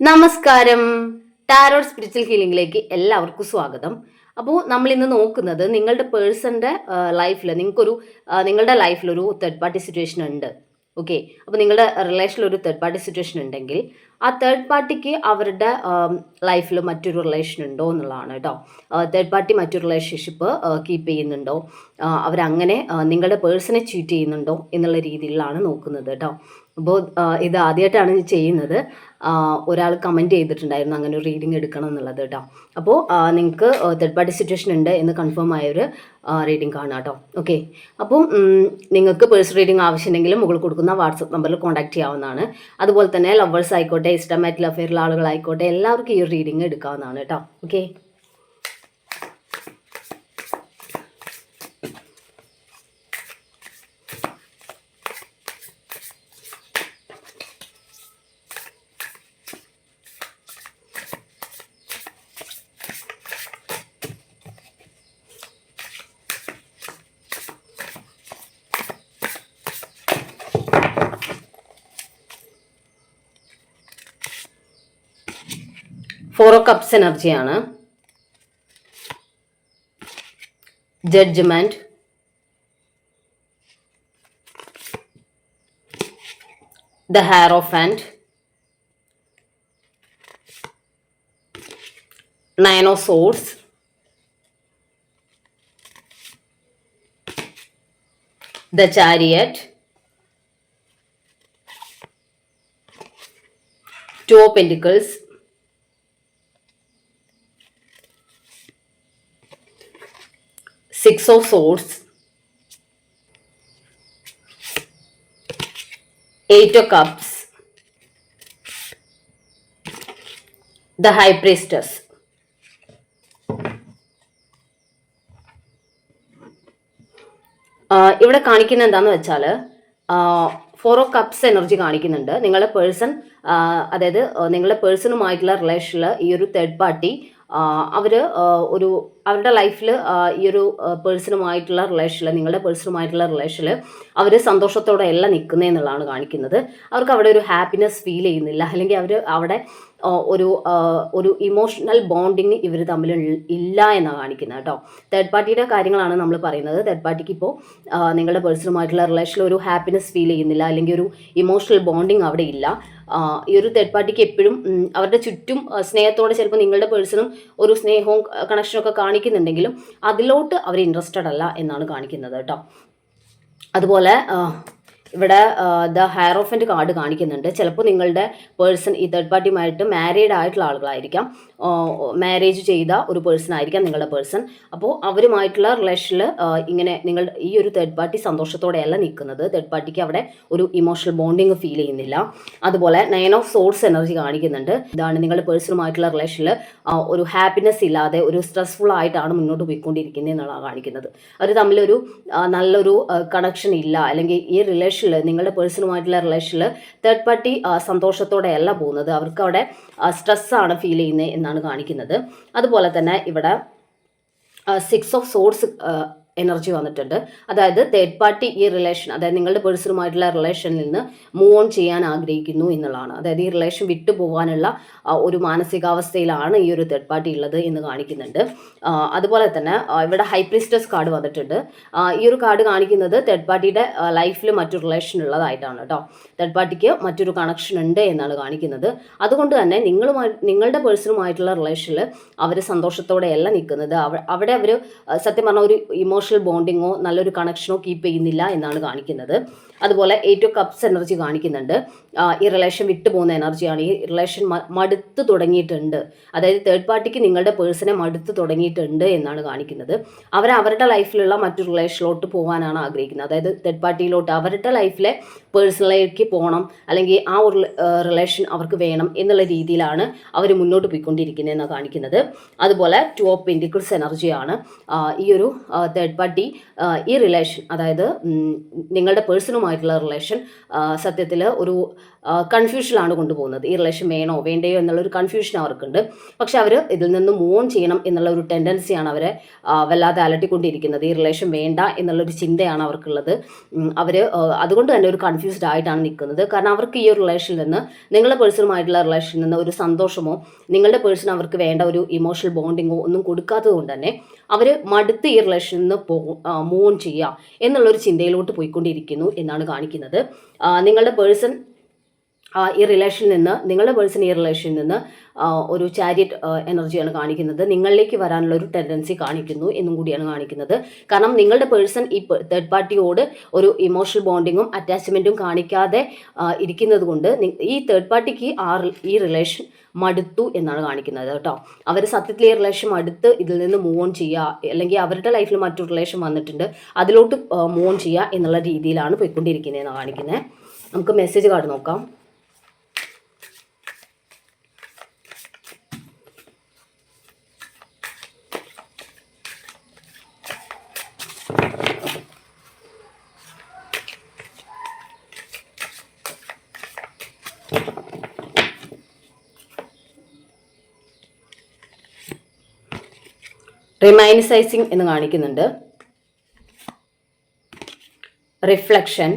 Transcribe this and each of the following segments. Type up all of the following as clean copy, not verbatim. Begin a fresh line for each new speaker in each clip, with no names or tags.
നമസ്കാരം. Tarot spiritual ഹീലിംഗിലേക്ക് എല്ലാവർക്കും സ്വാഗതം. അപ്പോൾ നമ്മൾ ഇന്ന് നോക്കുന്നത് നിങ്ങളുടെ പേഴ്സൻ്റെ ലൈഫിൽ നിങ്ങളുടെ ലൈഫിലൊരു തേർഡ് പാർട്ടി സിറ്റുവേഷൻ ഉണ്ട്. ഓക്കെ, അപ്പോൾ നിങ്ങളുടെ റിലേഷനിൽ ഒരു തേർഡ് പാർട്ടി സിറ്റുവേഷൻ ഉണ്ടെങ്കിൽ ആ തേർഡ് പാർട്ടിക്ക് അവരുടെ ലൈഫിൽ മറ്റൊരു റിലേഷൻ ഉണ്ടോ എന്നുള്ളതാണ് കേട്ടോ. തേർഡ് പാർട്ടി മറ്റൊരു റിലേഷൻഷിപ്പ് കീപ്പ് ചെയ്യുന്നുണ്ടോ, അവരങ്ങനെ നിങ്ങളുടെ പേഴ്സണെ ചീറ്റ് ചെയ്യുന്നുണ്ടോ എന്നുള്ള രീതിയിലാണ് നോക്കുന്നത് കേട്ടോ. അപ്പോൾ ഇത് ആദ്യമായിട്ടാണ് ചെയ്യുന്നത്. ഒരാൾ കമൻറ്റ് ചെയ്തിട്ടുണ്ടായിരുന്നു അങ്ങനെ ഒരു റീഡിങ് എടുക്കണം എന്നുള്ളത് കേട്ടോ. അപ്പോൾ നിങ്ങൾക്ക് തേർഡ് പാർട്ടി സിറ്റുവേഷൻ ഉണ്ട് എന്ന് കൺഫേം ആയൊരു റീഡിങ് കാണാം കേട്ടോ. ഓക്കെ, അപ്പം നിങ്ങൾക്ക് പേഴ്സണൽ റീഡിങ് ആവശ്യമുണ്ടെങ്കിൽ മുകളിൽ കൊടുക്കുന്ന വാട്സപ്പ് നമ്പറിൽ കോൺടാക്ട് ചെയ്യാവുന്നതാണ്. അതുപോലെ തന്നെ ലവേഴ്സ് ആയിക്കോട്ടെ, ഇഷ്ടമായിട്ടുള്ള അഫെയറുള്ള ആളുകളായിക്കോട്ടെ, എല്ലാവർക്കും ഈ ഒരു റീഡിങ് എടുക്കാവുന്നതാണ് കേട്ടോ. ഓക്കെ, ഫോർ ഓഫ് കപ്സ് എനർജിയാണ്. Judgement, the hierophant, nine of swords, the chariot, two of pentacles, six of swords, eight of cups, the high priestess. ഇവിടെ കാണിക്കുന്ന എന്താന്ന് വെച്ചാൽ ഫോർ ഓഫ് കപ്സ് എനർജി കാണിക്കുന്നുണ്ട്. നിങ്ങളുടെ പേഴ്സൺ, അതായത് നിങ്ങളുടെ പേഴ്സണുമായിട്ടുള്ള റിലേഷനിൽ ഈ ഒരു തേർഡ് പാർട്ടി അവരുടെ ലൈഫിൽ ഈ ഒരു പേഴ്സണുമായിട്ടുള്ള റിലേഷനിൽ, നിങ്ങളുടെ പേഴ്സണുമായിട്ടുള്ള റിലേഷനിൽ അവർ സന്തോഷത്തോടെ എല്ലാം നിൽക്കുന്നതെന്നുള്ളതാണ് കാണിക്കുന്നത്. അവർക്ക് അവിടെ ഒരു ഹാപ്പിനെസ് ഫീൽ ചെയ്യുന്നില്ല, അല്ലെങ്കിൽ അവിടെ ഒരു ഇമോഷണൽ ബോണ്ടിങ് ഇവർ തമ്മിൽ ഇല്ല എന്നാണ് കാണിക്കുന്നത് കേട്ടോ. തേർഡ് പാർട്ടിയുടെ കാര്യങ്ങളാണ് നമ്മൾ പറയുന്നത്. തേർഡ് പാർട്ടിക്ക് ഇപ്പോൾ നിങ്ങളുടെ പേഴ്സണുമായിട്ടുള്ള റിലേഷനിൽ ഒരു ഹാപ്പിനെസ് ഫീൽ ചെയ്യുന്നില്ല, അല്ലെങ്കിൽ ഒരു ഇമോഷണൽ ബോണ്ടിങ് അവിടെ ഇല്ല. ഈ ഒരു തേർഡ് പാർട്ടിക്ക് എപ്പോഴും അവരുടെ ചുറ്റും സ്നേഹത്തോടെ ചിലപ്പോൾ നിങ്ങളുടെ പേഴ്സണും ഒരു സ്നേഹവും കണക്ഷനും ഒക്കെ കാണിക്കുന്നുണ്ടെങ്കിലും അതിലോട്ട് അവർ ഇൻട്രസ്റ്റഡ് അല്ല എന്നാണ് കാണിക്കുന്നത് കേട്ടോ. അതുപോലെ ഇവിടെ ദ ഹയറോഫന്റ് കാർഡ് കാണിക്കുന്നുണ്ട്. ചിലപ്പോൾ നിങ്ങളുടെ പേഴ്സൺ ഈ തേർഡ് പാർട്ടിയുമായിട്ട് മാരീഡ് ആയിട്ടുള്ള ആളുകളായിരിക്കാം, മാരേജ് ചെയ്ത ഒരു പേഴ്സൺ ആയിരിക്കാം നിങ്ങളുടെ പേഴ്സൺ. അപ്പോൾ അവരുമായിട്ടുള്ള റിലേഷനിൽ ഇങ്ങനെ നിങ്ങളുടെ ഈ ഒരു തേർഡ് പാർട്ടി സന്തോഷത്തോടെയല്ല നിൽക്കുന്നത്. തേർഡ് പാർട്ടിക്ക് അവിടെ ഒരു ഇമോഷണൽ ബോണ്ടിങ് ഫീൽ ചെയ്യുന്നില്ല. അതുപോലെ നയൻ ഓഫ് സോർഡ്സ് എനർജി കാണിക്കുന്നുണ്ട്. ഇതാണ് നിങ്ങളുടെ പേഴ്സണുമായിട്ടുള്ള റിലേഷനിൽ ഒരു ഹാപ്പിനെസ് ഇല്ലാതെ ഒരു സ്ട്രെസ്ഫുൾ ആയിട്ടാണ് മുന്നോട്ട് പോയിക്കൊണ്ടിരിക്കുന്നത് എന്നുള്ളതാണ് കാണിക്കുന്നത്. അവർ തമ്മിലൊരു നല്ലൊരു കണക്ഷൻ ഇല്ല, അല്ലെങ്കിൽ ഈ റിലേഷൻ നിങ്ങളുടെ പേഴ്സണുമായിട്ടുള്ള റിലേഷനിൽ തേർഡ് പാർട്ടി സന്തോഷത്തോടെയല്ല പോകുന്നത്. അവർക്ക് അവിടെ സ്ട്രെസ്സാണ് ഫീൽ ചെയ്യുന്നത് എന്നാണ് കാണിക്കുന്നത്. അതുപോലെ തന്നെ ഇവിടെ സിക്സ് ഓഫ് സോർഡ്സ് എനർജി വന്നിട്ടുണ്ട്. അതായത് തേർഡ് പാർട്ടി ഈ റിലേഷൻ, അതായത് നിങ്ങളുടെ പേഴ്സണുമായിട്ടുള്ള റിലേഷനിൽ നിന്ന് മൂവ് ഓൺ ചെയ്യാൻ ആഗ്രഹിക്കുന്നു എന്നുള്ളതാണ്. അതായത് ഈ റിലേഷൻ വിട്ടു പോകാനുള്ള ഒരു മാനസികാവസ്ഥയിലാണ് ഈ ഒരു തേർഡ് പാർട്ടി ഉള്ളത് എന്ന് കാണിക്കുന്നുണ്ട്. അതുപോലെ തന്നെ ഇവിടെ ഹൈ പ്രീസ്റ്റസ് കാർഡ് വന്നിട്ടുണ്ട്. ഈ ഒരു കാർഡ് കാണിക്കുന്നത് തേർഡ് പാർട്ടിയുടെ ലൈഫിൽ മറ്റൊരു റിലേഷൻ ഉള്ളതായിട്ടാണ് കേട്ടോ. തേർഡ് പാർട്ടിക്ക് മറ്റൊരു കണക്ഷൻ ഉണ്ട് എന്നാണ് കാണിക്കുന്നത്. അതുകൊണ്ട് തന്നെ നിങ്ങളുടെ പേഴ്സണുമായിട്ടുള്ള റിലേഷനിൽ അവർ സന്തോഷത്തോടെയല്ല നിൽക്കുന്നത്. അവിടെ അവർ സത്യം പറഞ്ഞാൽ ഒരു ഇമോഷണൽ ബോണ്ടിങ്ങോ നല്ലൊരു കണക്ഷനോ കീപ്പ് ചെയ്യുന്നില്ല എന്നാണ് കാണിക്കുന്നത്. അതുപോലെ എയ്റ്റ് ഓഫ് കപ്സ് എനർജി കാണിക്കുന്നുണ്ട്. ഈ റിലേഷൻ വിട്ടു പോകുന്ന എനർജിയാണ്. ഈ റിലേഷൻ മടുത്ത് തുടങ്ങിയിട്ടുണ്ട്. അതായത് തേർഡ് പാർട്ടിക്ക് നിങ്ങളുടെ പേഴ്സണെ മടുത്ത് തുടങ്ങിയിട്ടുണ്ട് എന്നാണ് കാണിക്കുന്നത്. അവരുടെ ലൈഫിലുള്ള മറ്റു റിലേഷനിലോട്ട് പോകാനാണ് ആഗ്രഹിക്കുന്നത്. അതായത് തേർഡ് പാർട്ടിയിലോട്ട് അവരുടെ ലൈഫിലെ പേഴ്സണിലേക്ക് പോകണം, അല്ലെങ്കിൽ ആ ഒരു റിലേഷൻ അവർക്ക് വേണം എന്നുള്ള രീതിയിലാണ് അവർ മുന്നോട്ട് പോയിക്കൊണ്ടിരിക്കുന്നത് എന്നാണ് കാണിക്കുന്നത്. അതുപോലെ ടു ഓഫ് പെന്റിക്കിൾസ് എനർജിയാണ്. ഈ ഒരു തേർഡ് പാർട്ടി ഈ റിലേഷൻ, അതായത് നിങ്ങളുടെ പേഴ്സണുമായി പേഴ്സണുമായിട്ടുള്ള റിലേഷൻ സത്യത്തിൽ ഒരു കൺഫ്യൂഷനിലാണ് കൊണ്ടുപോകുന്നത്. ഈ റിലേഷൻ വേണോ വേണ്ടയോ എന്നുള്ളൊരു കൺഫ്യൂഷൻ അവർക്കുണ്ട്. പക്ഷെ അവർ ഇതിൽ നിന്ന് മൂവ് ഓൺ ചെയ്യണം എന്നുള്ള ഒരു ടെൻഡൻസിയാണ് അവരെ വല്ലാതെ അലട്ടിക്കൊണ്ടിരിക്കുന്നത്. ഈ റിലേഷൻ വേണ്ട എന്നുള്ളൊരു ചിന്തയാണ് അവർക്കുള്ളത്. അവർ അതുകൊണ്ട് തന്നെ ഒരു കൺഫ്യൂസ്ഡ് ആയിട്ടാണ് നിൽക്കുന്നത്. കാരണം അവർക്ക് ഈ ഒരു റിലേഷനിൽ നിന്ന്, നിങ്ങളുടെ പേഴ്സണുമായിട്ടുള്ള റിലേഷനിൽ നിന്ന് ഒരു സന്തോഷമോ നിങ്ങളുടെ പേഴ്സൺ അവർക്ക് വേണ്ട ഒരു ഇമോഷണൽ ബോണ്ടിങ്ങോ ഒന്നും കൊടുക്കാത്തത് കൊണ്ട് തന്നെ അവർ മടുത്ത് ഈ റിലേഷനിൽ നിന്ന് മൂവ് ഓൺ ചെയ്യുക എന്നുള്ളൊരു ചിന്തയിലോട്ട് പോയിക്കൊണ്ടിരിക്കുന്നു എന്നാണ് കാണിക്കുന്നത്. നിങ്ങളുടെ പേഴ്സൺ ഈ റിലേഷനിൽ നിന്ന്, നിങ്ങളുടെ പേഴ്സൺ ഈ റിലേഷനിൽ നിന്ന് ഒരു ചാരിയറ്റ് എനർജിയാണ് കാണിക്കുന്നത്. നിങ്ങളിലേക്ക് വരാനുള്ള ഒരു ടെൻഡൻസി കാണിക്കുന്നു എന്നും കൂടിയാണ് കാണിക്കുന്നത്. കാരണം നിങ്ങളുടെ പേഴ്സൺ ഈ തേർഡ് പാർട്ടിയോട് ഒരു ഇമോഷണൽ ബോണ്ടിങ്ങും അറ്റാച്ച്മെൻറ്റും കാണിക്കാതെ ഇരിക്കുന്നത് കൊണ്ട് ഈ തേർഡ് പാർട്ടിക്ക് ഈ റിലേഷൻ മടുത്തു എന്നാണ് കാണിക്കുന്നത് കേട്ടോ. അവർ സത്യത്തിൽ ഈ റിലേഷൻ മടുത്ത് ഇതിൽ നിന്ന് മൂവ് ഓൺ ചെയ്യുക, അല്ലെങ്കിൽ അവരുടെ ലൈഫിൽ മറ്റൊരു റിലേഷൻ വന്നിട്ടുണ്ട് അതിലോട്ട് മൂവ് ഓൺ ചെയ്യുക എന്നുള്ള രീതിയിലാണ് പോയിക്കൊണ്ടിരിക്കുന്നതെന്നാണ് കാണിക്കുന്നത്. നമുക്ക് മെസ്സേജ് കാർഡ് നോക്കാം. റിമൈൻസൈസിങ് എന്ന് കാണിക്കുന്നുണ്ട്. റിഫ്ലക്ഷൻ,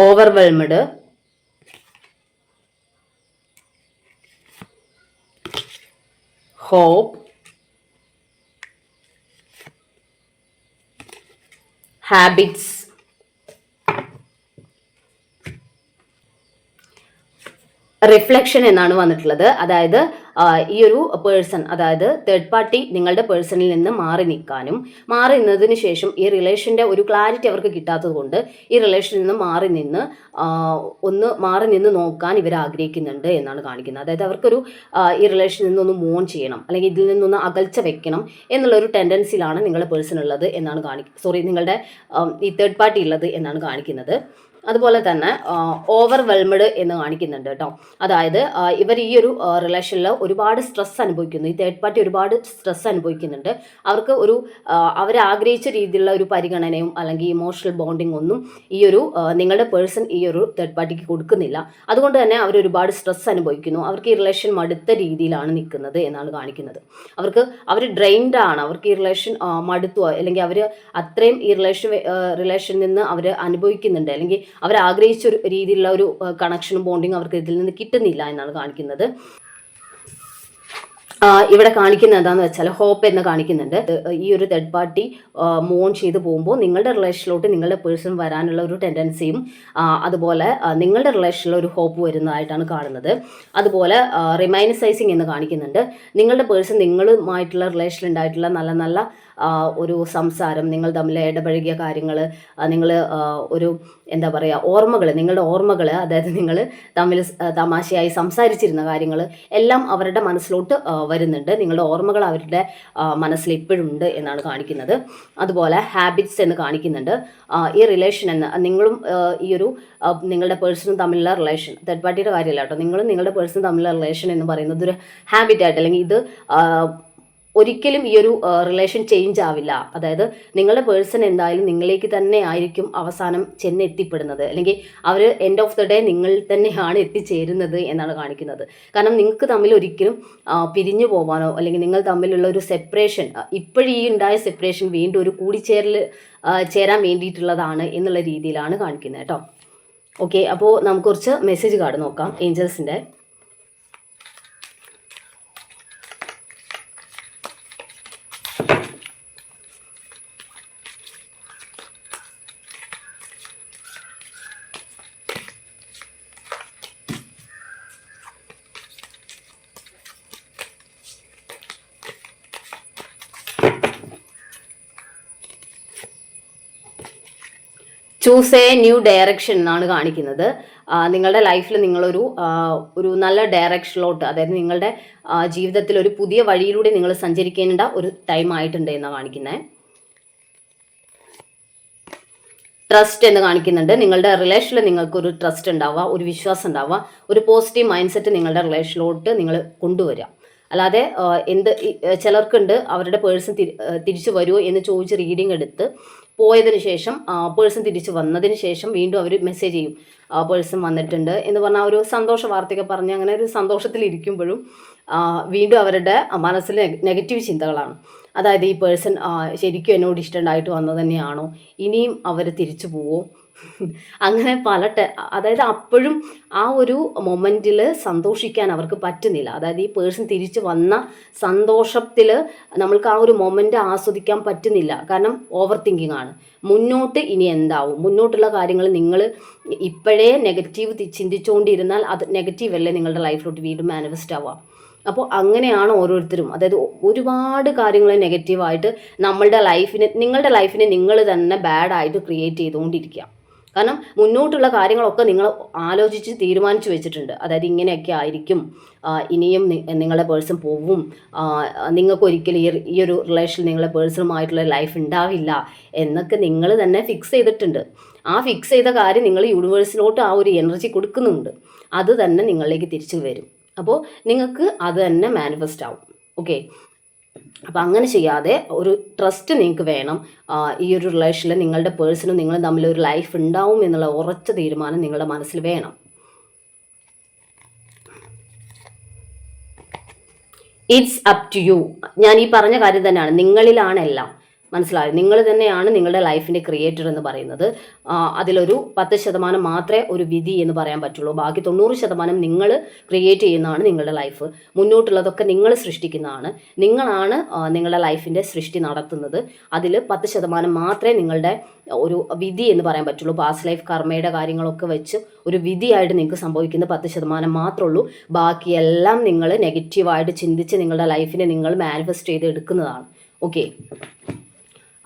ഓവർവെൽമഡ്, ഹോപ്പ്, ഹാബിറ്റ്സ്, റിഫ്ലക്ഷൻ എന്നാണ് വന്നിട്ടുള്ളത്. അതായത് ഈ ഒരു പേഴ്സൺ, അതായത് തേർഡ് പാർട്ടി നിങ്ങളുടെ പേഴ്സണിൽ നിന്ന് മാറി നിൽക്കാനും, മാറി നിന്നതിന് ശേഷം ഈ റിലേഷൻ്റെ ഒരു ക്ലാരിറ്റി അവർക്ക് കിട്ടാത്തത് കൊണ്ട് ഈ റിലേഷനിൽ നിന്ന് മാറി നിന്ന് നോക്കാൻ ഇവർ ആഗ്രഹിക്കുന്നുണ്ട് എന്നാണ് കാണിക്കുന്നത്. അതായത് അവർക്കൊരു ഈ റിലേഷനിൽ നിന്നൊന്ന് മൂവ് ഓൺ ചെയ്യണം, അല്ലെങ്കിൽ ഇതിൽ നിന്നൊന്ന് അകൽച്ച വെക്കണം എന്നുള്ളൊരു ടെൻഡൻസിയിലാണ് നിങ്ങളുടെ പേഴ്സൺ ഉള്ളത് എന്നാണ് നിങ്ങളുടെ ഈ തേർഡ് പാർട്ടി ഉള്ളത് എന്നാണ് കാണിക്കുന്നത്. അതുപോലെ തന്നെ ഓവർവെൽമഡ് എന്ന് കാണിക്കുന്നുണ്ട് കേട്ടോ. അതായത് ഇവർ ഈ ഒരു റിലേഷനിൽ ഒരുപാട് സ്ട്രെസ് അനുഭവിക്കുന്നു. ഈ തേർഡ് പാർട്ടി ഒരുപാട് സ്ട്രെസ് അനുഭവിക്കുന്നുണ്ട്. അവർക്ക് അവരാഗ്രഹിച്ച രീതിയിലുള്ള ഒരു പരിഗണനയും അല്ലെങ്കിൽ ഇമോഷണൽ ബോണ്ടിങ് ഒന്നും ഈ ഒരു നിങ്ങളുടെ പേഴ്സൺ ഈ ഒരു തേർഡ് പാർട്ടിക്ക് കൊടുക്കുന്നില്ല. അതുകൊണ്ട് തന്നെ അവർ ഒരുപാട് സ്ട്രെസ് അനുഭവിക്കുന്നു. അവർക്ക് ഈ റിലേഷൻ മടുത്ത രീതിയിലാണ് നിൽക്കുന്നത് എന്നാണ് കാണിക്കുന്നത്. അവർ ഡ്രെയിൻഡ് ആണ്. അവർക്ക് ഈ റിലേഷൻ മടുത്തു, അല്ലെങ്കിൽ അവർ അത്രയും ഈ റിലേഷനിൽ നിന്ന് അവർ അനുഭവിക്കുന്നുണ്ട്, അല്ലെങ്കിൽ അവർ ആഗ്രഹിച്ച ഒരു രീതിയിലുള്ള ഒരു കണക്ഷനും ബോണ്ടിങ്ങും അവർക്ക് ഇതിൽ നിന്ന് കിട്ടുന്നില്ല എന്നാണ് കാണിക്കുന്നത്. ഇവിടെ കാണിക്കുന്നത് എന്താണെന്ന് വെച്ചാൽ ഹോപ്പ് എന്ന് കാണിക്കുന്നുണ്ട്. ഈ ഒരു തേർഡ് പാർട്ടി മൂവ് ഓൺ ചെയ്ത് പോകുമ്പോൾ നിങ്ങളുടെ റിലേഷനിലോട്ട് നിങ്ങളുടെ പേഴ്സൺ വരാനുള്ള ഒരു ടെൻഡൻസിയും, അതുപോലെ നിങ്ങളുടെ റിലേഷനിൽ ഒരു ഹോപ്പ് വരുന്നതായിട്ടാണ് കാണുന്നത്. അതുപോലെ റിമൈൻസൈസിങ് എന്ന് കാണിക്കുന്നുണ്ട്. നിങ്ങളുടെ പേഴ്സൺ നിങ്ങളുമായിട്ടുള്ള റിലേഷനിൽ ഉണ്ടായിട്ടുള്ള നല്ല നല്ല ഒരു സംസാരം, നിങ്ങൾ തമ്മിൽ ഇടപഴകിയ കാര്യങ്ങൾ, നിങ്ങൾ ഒരു എന്താ പറയുക നിങ്ങളുടെ ഓർമ്മകൾ, അതായത് നിങ്ങൾ തമ്മിൽ തമാശയായി സംസാരിച്ചിരുന്ന കാര്യങ്ങൾ എല്ലാം അവരുടെ മനസ്സിലോട്ട് വരുന്നുണ്ട്. നിങ്ങളുടെ ഓർമ്മകൾ അവരുടെ മനസ്സിൽ ഇപ്പോഴും ഉണ്ട് എന്നാണ് കാണിക്കുന്നത്. അതുപോലെ ഹാബിറ്റ്സ് എന്ന് കാണിക്കുന്നുണ്ട്. ഈ റിലേഷൻ നിങ്ങളും ഈ ഒരു നിങ്ങളുടെ പേഴ്സണും തമ്മിലുള്ള റിലേഷൻ, തേർഡ് പാർട്ടിയുടെ കാര്യമല്ല കേട്ടോ, നിങ്ങളും നിങ്ങളുടെ പേഴ്സണും തമ്മിലുള്ള റിലേഷൻ എന്ന് പറയുന്നത് ഒരു ഹാബിറ്റായിട്ട്, അല്ലെങ്കിൽ ഇത് ഒരിക്കലും ഈ ഒരു റിലേഷൻ ചേഞ്ച് ആവില്ല. അതായത് നിങ്ങളുടെ പേഴ്സൺ എന്തായാലും നിങ്ങളിലേക്ക് തന്നെ ആയിരിക്കും അവസാനം എത്തിപ്പെടുന്നത്, അല്ലെങ്കിൽ അവർ എൻഡ് ഓഫ് ദ ഡേ നിങ്ങൾ തന്നെയാണ് എത്തിച്ചേരുന്നത് എന്നാണ് കാണിക്കുന്നത്. കാരണം നിങ്ങൾക്ക് തമ്മിൽ ഒരിക്കലും പിരിഞ്ഞു പോകാനോ, അല്ലെങ്കിൽ നിങ്ങൾ തമ്മിലുള്ള ഒരു സെപ്പറേഷൻ, ഇപ്പോഴീ ഉണ്ടായ സെപ്പറേഷൻ വീണ്ടും ഒരു ചേരാൻ വേണ്ടിയിട്ടുള്ളതാണ് എന്നുള്ള രീതിയിലാണ് കാണിക്കുന്നത് കേട്ടോ. ഓക്കെ, അപ്പോൾ നമുക്ക് കുറച്ച് മെസ്സേജ് കാർഡ് നോക്കാം ഏഞ്ചൽസിൻ്റെ. ചൂസ് എ ന്യൂ ഡയറക്ഷൻ എന്നാണ് കാണിക്കുന്നത്. നിങ്ങളുടെ ലൈഫിൽ നിങ്ങളൊരു നല്ല ഡയറക്ഷനിലോട്ട്, അതായത് നിങ്ങളുടെ ജീവിതത്തിൽ ഒരു പുതിയ വഴിയിലൂടെ നിങ്ങൾ സഞ്ചരിക്കേണ്ട ഒരു ടൈം ആയിട്ടുണ്ട് എന്നാണ് കാണിക്കുന്നത്. ട്രസ്റ്റ് എന്ന് കാണിക്കുന്നുണ്ട്. നിങ്ങളുടെ റിലേഷനിൽ നിങ്ങൾക്കൊരു ട്രസ്റ്റ് ഉണ്ടാവുക, ഒരു വിശ്വാസം ഉണ്ടാവുക, ഒരു പോസിറ്റീവ് മൈൻഡ് സെറ്റ് നിങ്ങളുടെ റിലേഷനിലോട്ട് നിങ്ങൾ കൊണ്ടുവരിക. അല്ലാതെ ചിലർക്കുണ്ട് അവരുടെ പേഴ്സൺ തിരിച്ചു വരുമോ എന്ന് ചോദിച്ച് റീഡിംഗ് എടുത്ത് പോയതിന് ശേഷം പേഴ്സൺ തിരിച്ചു വന്നതിന് ശേഷം വീണ്ടും അവർ മെസ്സേജ് ചെയ്യും പേഴ്സൺ വന്നിട്ടുണ്ട് എന്ന് പറഞ്ഞാൽ ഒരു സന്തോഷ വാർത്തയൊക്കെ പറഞ്ഞ് അങ്ങനെ ഒരു സന്തോഷത്തിലിരിക്കുമ്പോഴും വീണ്ടും അവരുടെ മനസ്സിൽ നെഗറ്റീവ് ചിന്തകളാണ്. അതായത് ഈ പേഴ്സൺ ശരിക്കും എന്നോട് ഇഷ്ടമുണ്ടായിട്ട് വന്നത് തന്നെയാണോ, ഇനിയും അവർ തിരിച്ചു പോവോ, അങ്ങനെ അതായത് അപ്പോഴും ആ ഒരു മൊമെൻറ്റിൽ സന്തോഷിക്കാൻ അവർക്ക് പറ്റുന്നില്ല. അതായത് ഈ പേഴ്സൺ തിരിച്ചു വന്ന സന്തോഷത്തിൽ നമ്മൾക്ക് ആ ഒരു മൊമെൻ്റ് ആസ്വദിക്കാൻ പറ്റുന്നില്ല. കാരണം ഓവർ തിങ്കിങ് ആണ്. മുന്നോട്ട് ഇനി എന്താവും, മുന്നോട്ടുള്ള കാര്യങ്ങൾ നിങ്ങൾ ഇപ്പോഴേ നെഗറ്റീവ് ചിന്തിച്ചുകൊണ്ടിരുന്നാൽ അത് നെഗറ്റീവ് അല്ലേ നിങ്ങളുടെ ലൈഫിലോട്ട് വീണ്ടും മാനിഫെസ്റ്റ് ആവുക. അപ്പോൾ അങ്ങനെയാണ് ഓരോരുത്തരും. അതായത് ഒരുപാട് കാര്യങ്ങൾ നെഗറ്റീവായിട്ട് നിങ്ങളുടെ ലൈഫിനെ നിങ്ങൾ തന്നെ ബാഡായിട്ട് ക്രിയേറ്റ് ചെയ്തുകൊണ്ടിരിക്കുക. കാരണം മുന്നോട്ടുള്ള കാര്യങ്ങളൊക്കെ നിങ്ങൾ ആലോചിച്ച് തീരുമാനിച്ചു വെച്ചിട്ടുണ്ട്. അതായത് ഇങ്ങനെയൊക്കെ ആയിരിക്കും, ഇനിയും നിങ്ങളുടെ പേഴ്സൺ പോവും, നിങ്ങൾക്ക് ഒരിക്കലും ഈ ഒരു റിലേഷൻ നിങ്ങളുടെ പേഴ്സണുമായിട്ടുള്ള ലൈഫ് ഉണ്ടാവില്ല എന്നൊക്കെ നിങ്ങൾ തന്നെ ഫിക്സ് ചെയ്തിട്ടുണ്ട്. ആ ഫിക്സ് ചെയ്ത കാര്യം നിങ്ങൾ യൂണിവേഴ്സിലോട്ട് ആ ഒരു എനർജി കൊടുക്കുന്നുണ്ട്. അത് തന്നെ നിങ്ങളിലേക്ക് തിരിച്ചു വരും. അപ്പോൾ നിങ്ങൾക്ക് അത് തന്നെ മാനിഫെസ്റ്റ് ആവും. ഓക്കെ, അപ്പോൾ അങ്ങനെ ചെയ്യാതെ ഒരു ട്രസ്റ്റ് നിങ്ങൾക്ക് വേണം. ഈ ഒരു റിലേഷനിൽ നിങ്ങളുടെ പേഴ്സണും നിങ്ങളും തമ്മിൽ ഒരു ലൈഫ് ഉണ്ടാവും എന്നുള്ള ഉറച്ച തീരുമാനം നിങ്ങളുടെ മനസ്സിൽ വേണം. It's up to you. ഞാൻ ഈ പറഞ്ഞ കാര്യം തന്നെയാണ്, നിങ്ങളിലാണ് എല്ലാം. മനസ്സിലായോ? നിങ്ങൾ തന്നെയാണ് നിങ്ങളുടെ ലൈഫിൻ്റെ ക്രിയേറ്റർ എന്ന് പറയുന്നത്. അതിലൊരു 10% മാത്രമേ ഒരു വിധി എന്ന് പറയാൻ പറ്റുള്ളൂ. ബാക്കി 90% നിങ്ങൾ ക്രിയേറ്റ് ചെയ്യുന്നതാണ് നിങ്ങളുടെ ലൈഫ്. മുന്നോട്ടുള്ളതൊക്കെ നിങ്ങൾ സൃഷ്ടിക്കുന്നതാണ്. നിങ്ങളാണ് നിങ്ങളുടെ ലൈഫിൻ്റെ സൃഷ്ടി നടത്തുന്നത്. അതിൽ 10% മാത്രമേ നിങ്ങളുടെ ഒരു വിധി എന്ന് പറയാൻ പറ്റുള്ളൂ. പാസ്റ്റ് ലൈഫ് കർമ്മയുടെ കാര്യങ്ങളൊക്കെ വെച്ച് ഒരു വിധിയായിട്ട് നിങ്ങൾക്ക് സംഭവിക്കുന്ന 10% മാത്രമേ ഉള്ളൂ. ബാക്കിയെല്ലാം നിങ്ങൾ നെഗറ്റീവായിട്ട് ചിന്തിച്ച് നിങ്ങളുടെ ലൈഫിനെ നിങ്ങൾ മാനിഫെസ്റ്റ് ചെയ്ത് എടുക്കുന്നതാണ്. ഓക്കെ,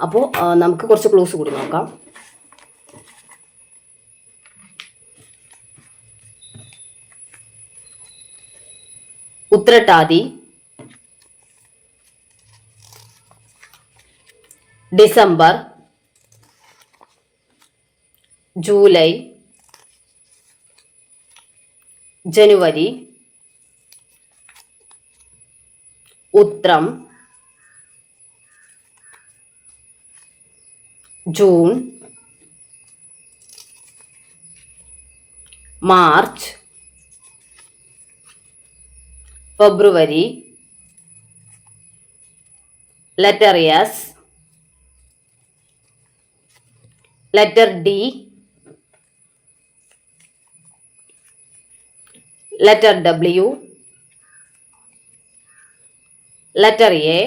അപ്പോൾ നമുക്ക് കുറച്ച് ക്ലൂസ് കൂടി നോക്കാം. Uthrattathi, December, July, January, Uthram, June, March, February, letter S, letter D, letter W, letter A,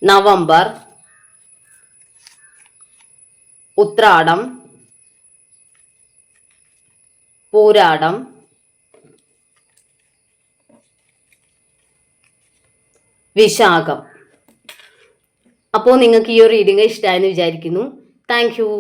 November, Uthradam, Pooradam, വിശാഖം. അപ്പോൾ നിങ്ങൾക്ക് ഈ ഒരു റീഡിംഗ് ഇഷ്ടമായെന്ന് വിചാരിക്കുന്നു. Thank you.